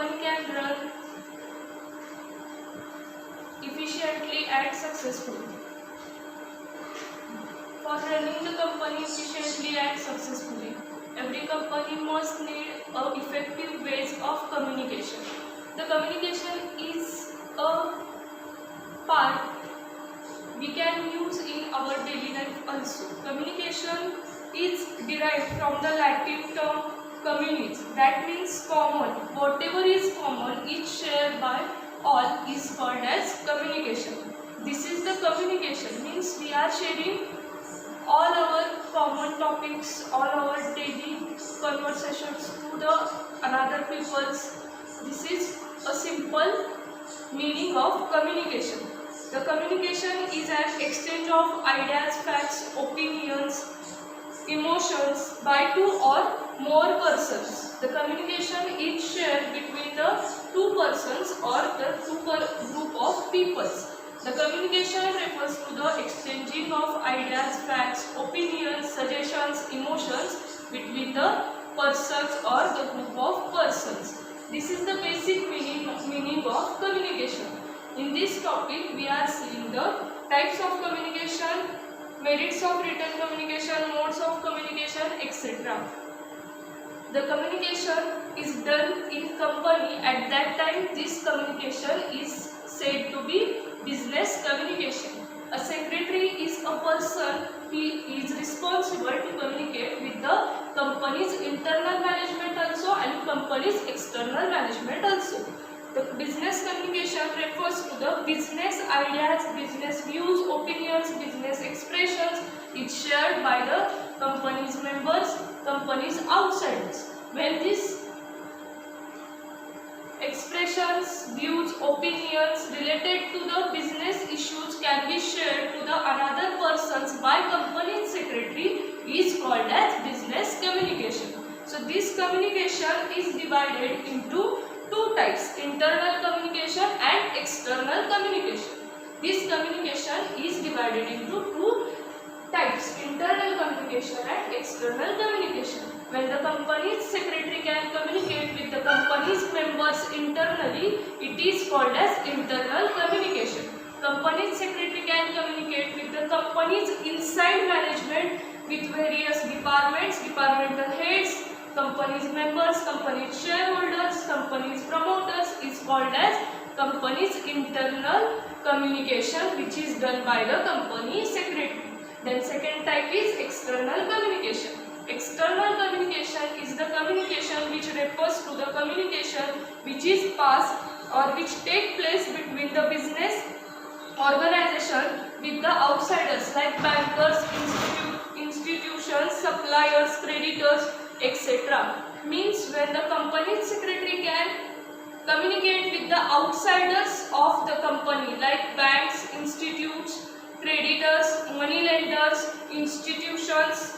company can run efficiently and successfully. For running the company efficiently and successfully, every company must need effective ways of communication. The communication is a part we can use in our daily life also. Communication is derived from the Latin term communis, that means common. Whatever is common is shared by all is called as communication. This is the communication, means we are sharing all our common topics, all our daily conversations to the another people's. This is a simple meaning of communication. The communication is an exchange of ideas, facts, opinions, emotions by two or more persons. The communication is shared between the two persons or the group of peoples. The communication refers to the exchanging of ideas, facts, opinions, suggestions, emotions between the persons or the group of persons. This is the basic meaning of communication. In this topic, we are seeing the types of communication, merits of written communication, modes of communication, etc. The communication is done in company. At that time, this communication is said to be business communication. A secretary is a person who is responsible to communicate with the company's internal management also and company's external management also. The business communication refers to the business ideas, business views, opinions, business expressions. It's shared by the company's members, company's outsiders. When these expressions, views, opinions related to the business issues can be shared to the another persons by company secretary is called as business communication. So this communication is divided into two types, internal communication and external communication. This communication is divided into two types, internal communication and external communication. When the company's secretary can communicate with the company's members internally, it is called as internal communication. Company's secretary can communicate with the company's inside management with various departments, departmental heads, company's members, company's shareholders, company's promoters is called as company's internal communication, which is done by the company secretary. Then second type is external communication. External communication is the communication which refers to the communication which is passed or which take place between the business organization with the outsiders like bankers, institutions, suppliers, creditors, etc. Means when the company secretary can communicate with the outsiders of the company like banks, institutes, creditors, money lenders, institutions,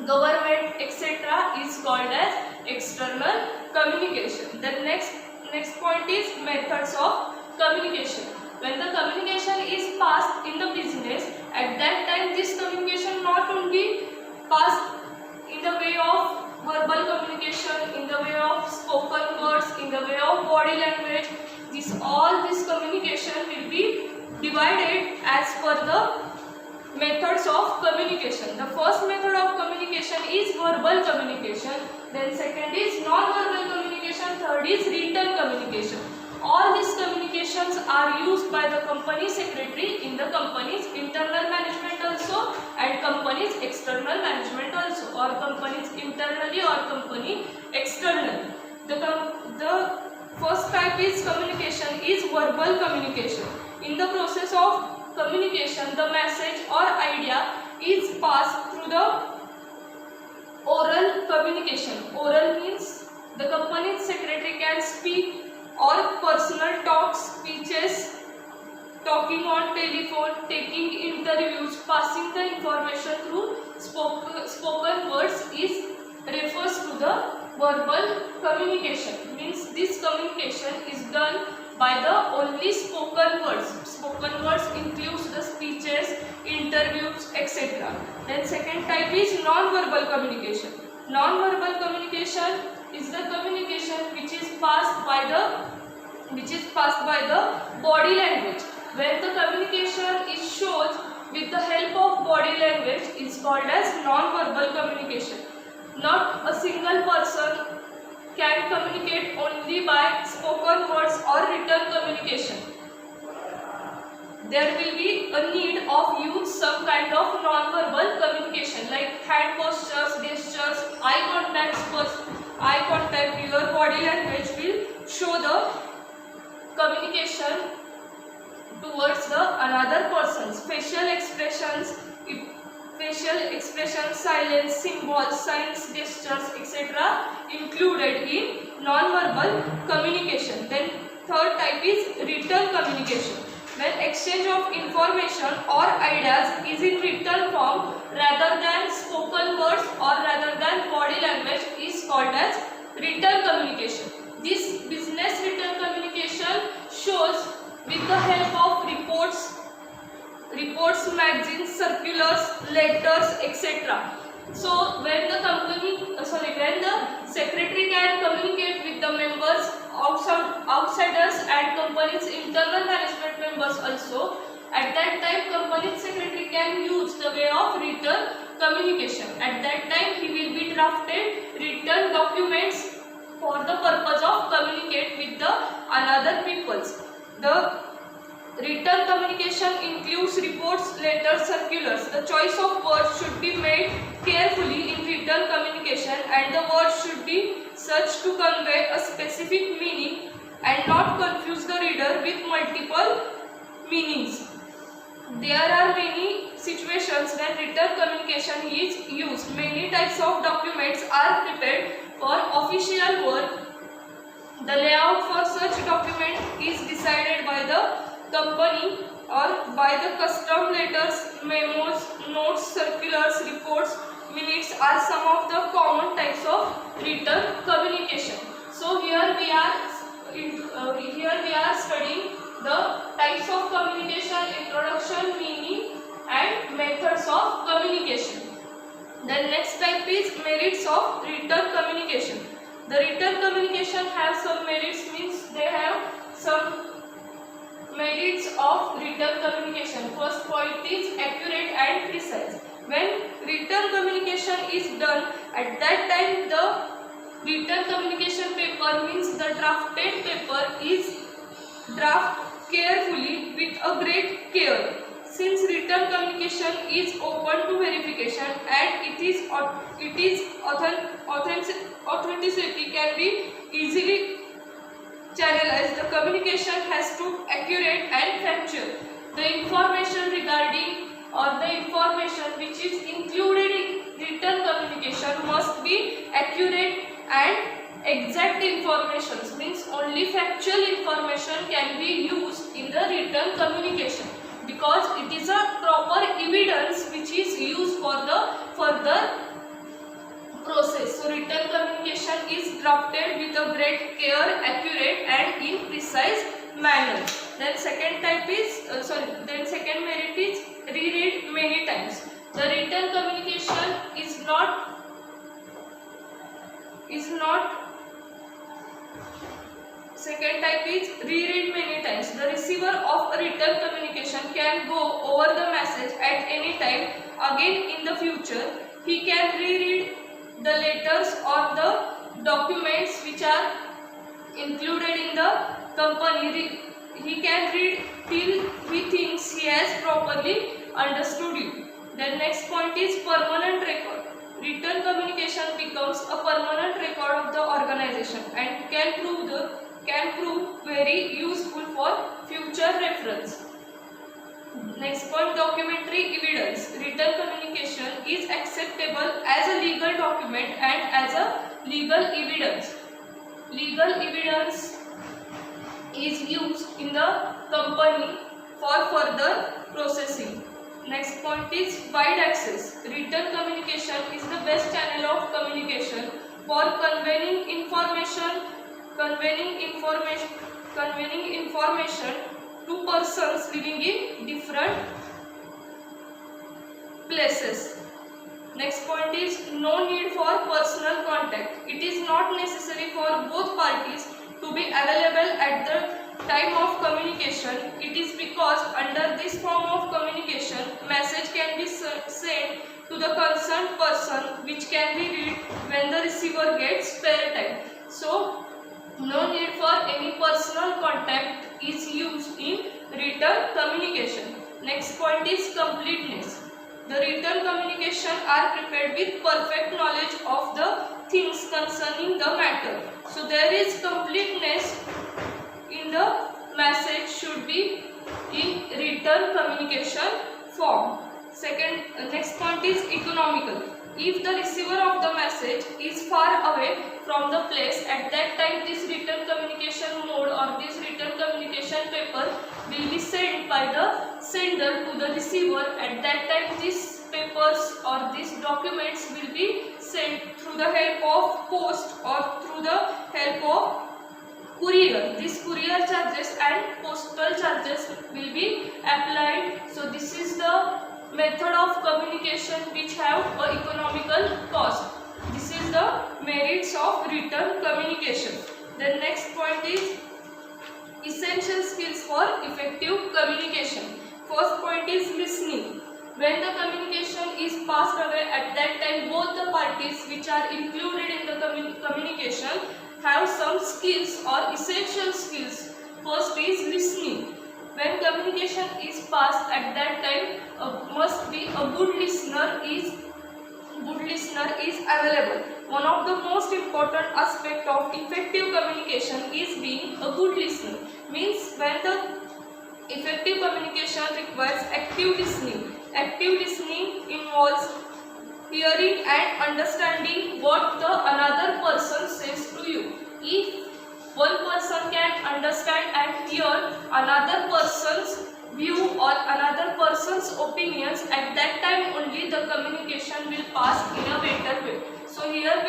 government, etc. is called as external communication. The next point is methods of communication. When the communication is passed in the business, at that time this communication not only passed in the way of verbal communication, in the way of spoken words, in the way of body language, all this communication will be divided as per the methods of communication. The first method of communication is verbal communication, then second is non-verbal communication, third is written communication. All these communications are used by the company secretary in the company's internal management also and company's external management also, or companies internally or company externally. The first type is communication is verbal communication. In the process of communication, the message or idea is passed through the oral communication. Oral means the company secretary can speak or personal talks, speeches, talking on telephone, taking interviews, passing the information through spoken words is refers to the verbal communication. Means this communication is done by the only spoken words. Spoken words includes the speeches, interviews, etc. Then second type is non-verbal communication. Non-verbal communication is the communication which is passed by the body language. When the communication is shown with the help of body language is called as non-verbal communication. Not a single person can communicate only by spoken words or written communication. There will be a need of use some kind of non-verbal communication like hand postures, gestures, eye contact. Your body language will show the communication towards the another person's facial expressions, silence, symbols, signs, gestures, etc. included in non-verbal communication. Then third type is written communication. When exchange of information or ideas is in written form rather than spoken words or rather than body language is called as written communication. This business written communication shows with the help of reports, magazines, circulars, letters, etc. So when the secretary can communicate with the members, outsiders and company's internal management members also, at that time company secretary can use the way of written communication. At that time he will be drafted written documents for the purpose of communicate with the another peoples. The written communication includes reports, letters, circulars. The choice of words should be made carefully in written communication and the words should be such to convey a specific meaning and not confuse the reader with multiple meanings. There are many situations when written communication is used. Many types of documents are prepared for official work. The layout for such document is decided by the company or by the custom letters, memos, notes, circulars, reports, minutes are some of the common types of written communication. So here we are studying the types of communication, introduction, meaning and methods of communication. The next type is merits of written communication. The written communication has some merits, means they have some merits of written communication. First point is accurate and precise. When written communication is done, at that time the written communication paper means the drafted paper is drafted carefully with a great care. Since written communication is open to verification and authenticity can be easily channelized, the communication has to accurate and factual. The information regarding or the information which is included in written communication must be accurate and exact information, means only factual information can be used in the written communication because it is a proper evidence which is used for the further process. So written communication is drafted with a great care, accurate and in precise manner. Then second merit is reread many times. The written communication is not second type is reread many times. The receiver of a written communication can go over the message at any time again in the future. He can reread the letters or the documents which are included in the company. He can read till he thinks he has properly understood it. Then next point is permanent record. Written communication becomes a permanent record of the organization and can prove very useful for future reference. Next point, documentary evidence. Written communication is acceptable as a legal document and as a legal evidence. Legal evidence is used in the company for further processing. Next point is wide access. Written communication is the best channel of communication for conveying information to persons living in different places. Next point is no need for personal contact. It is not necessary for both parties to be available at the time of communication. It is because under this form of communication, message can be sent to the concerned person, which can be read when the receiver gets spare time. So, no need for any personal contact is used in written communication. Next point is completeness. The written communication are prepared with perfect knowledge of the things concerning the matter. So there is completeness in the message should be in written communication form. Next point is economical. If the receiver of the message is far away from the place, at that time this written communication mode or this written communication paper will be sent by the sender to the receiver. At that time these papers or these documents will be sent through the help of post or through the help of courier. These courier charges and postal charges will be applied. So this is the method of communication which have a economical cost. This is the merits of written communication. The next point is essential skills for effective communication. First point is listening. When the communication is passed away, at that time both the parties which are included in the communication have some skills or essential skills. First is listening. When communication is passed, at that time must be a good listener is available. One of the most important aspect of effective communication is being a good listener. Means when the effective communication requires active listening. Active listening involves hearing and understanding what the another person says to you. If one person can understand and hear another person's view or another person's opinions, at that time only the communication will pass in a better way. So here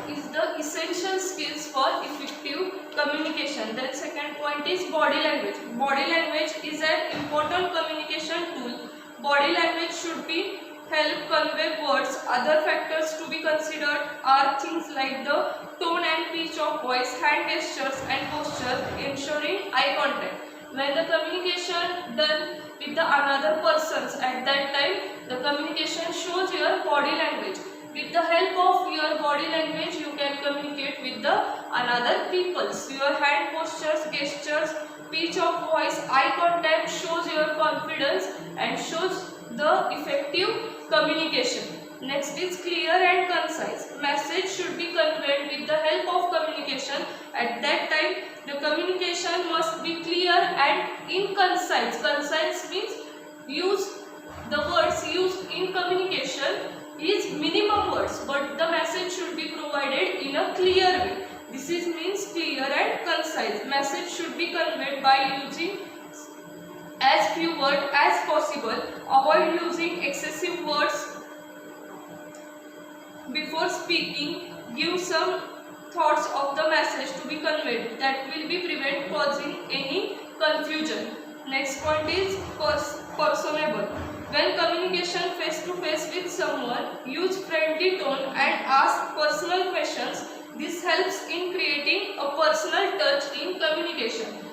is the essential skills for effective communication. Then second point is body language. Body language is an important communication tool. Body language should be help convey words. Other factors to be considered are things like the tone and pitch of voice, hand gestures and posture, ensuring eye contact. When the communication done with the another persons, at that time the communication shows your body language. With the help of your body language, you can communicate with the another peoples. Your hand postures, gestures, pitch of voice, eye contact shows your confidence and shows the effective communication. Next is clear and concise. Message should be conveyed with the help of communication. At that time, the communication must be clear and in concise. Concise means the words used in communication is minimum words, but the message should be provided in a clear way. This means clear and concise. Message should be conveyed by using as few words as possible. Avoid using excessive words before speaking. Give some thoughts of the message to be conveyed. That will be prevent causing any confusion. Next point is personable. When communication face to face with someone, use friendly tone and ask personal questions. This helps in creating a personal touch in communication.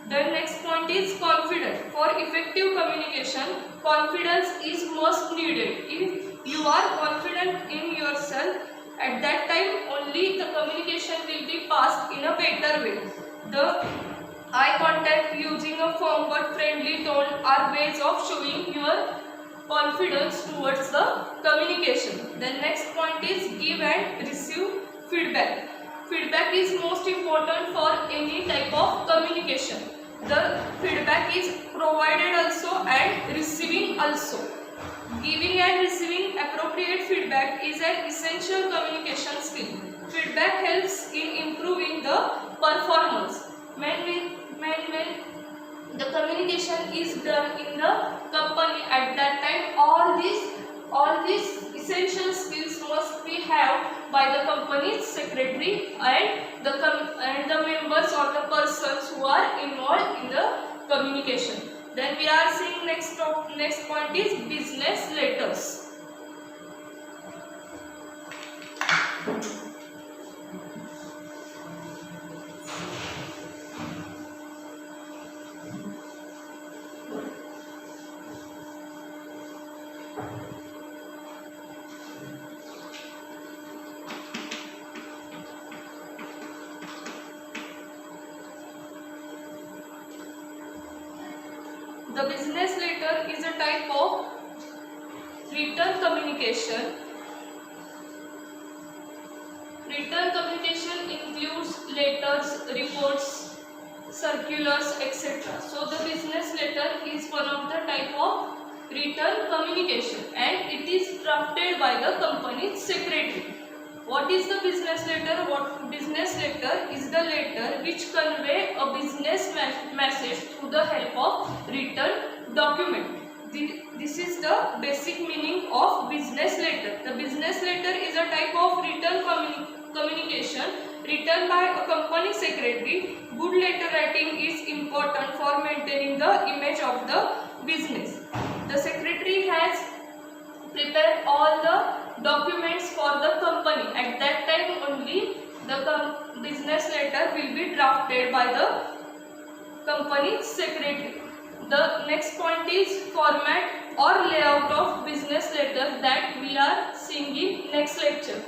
The next point is confident. For effective communication, confidence is most needed. If you are confident in yourself, at that time only the communication will be passed in a better way. The eye contact, using a firm but friendly tone are ways of showing your confidence towards the communication. The next point is give and receive feedback. Feedback is most important for any type of communication. The feedback is provided also and receiving also. Giving and receiving appropriate feedback is an essential communication skill. Feedback helps in improving the performance. When the communication is done in the company, at that time all these essential skills must be held by the company's secretary and the members or the persons who are involved in the communication. Then we are seeing next point is business letters. The business letter is a type of written communication. Written communication includes letters, reports, circulars, etc. So the business letter is one of the type of written communication and it is drafted by the company's secretary. What is the business letter? What business letter is the letter which convey a business message through the help of written document. This is the basic meaning of business letter. The business letter is a type of written communication written by a company secretary. Good letter writing is important for maintaining the image of the business. The secretary has prepared all the documents for the company. At that time only the business letter will be drafted by the company secretary. The next point is format or layout of business letter that we are seeing in next lecture.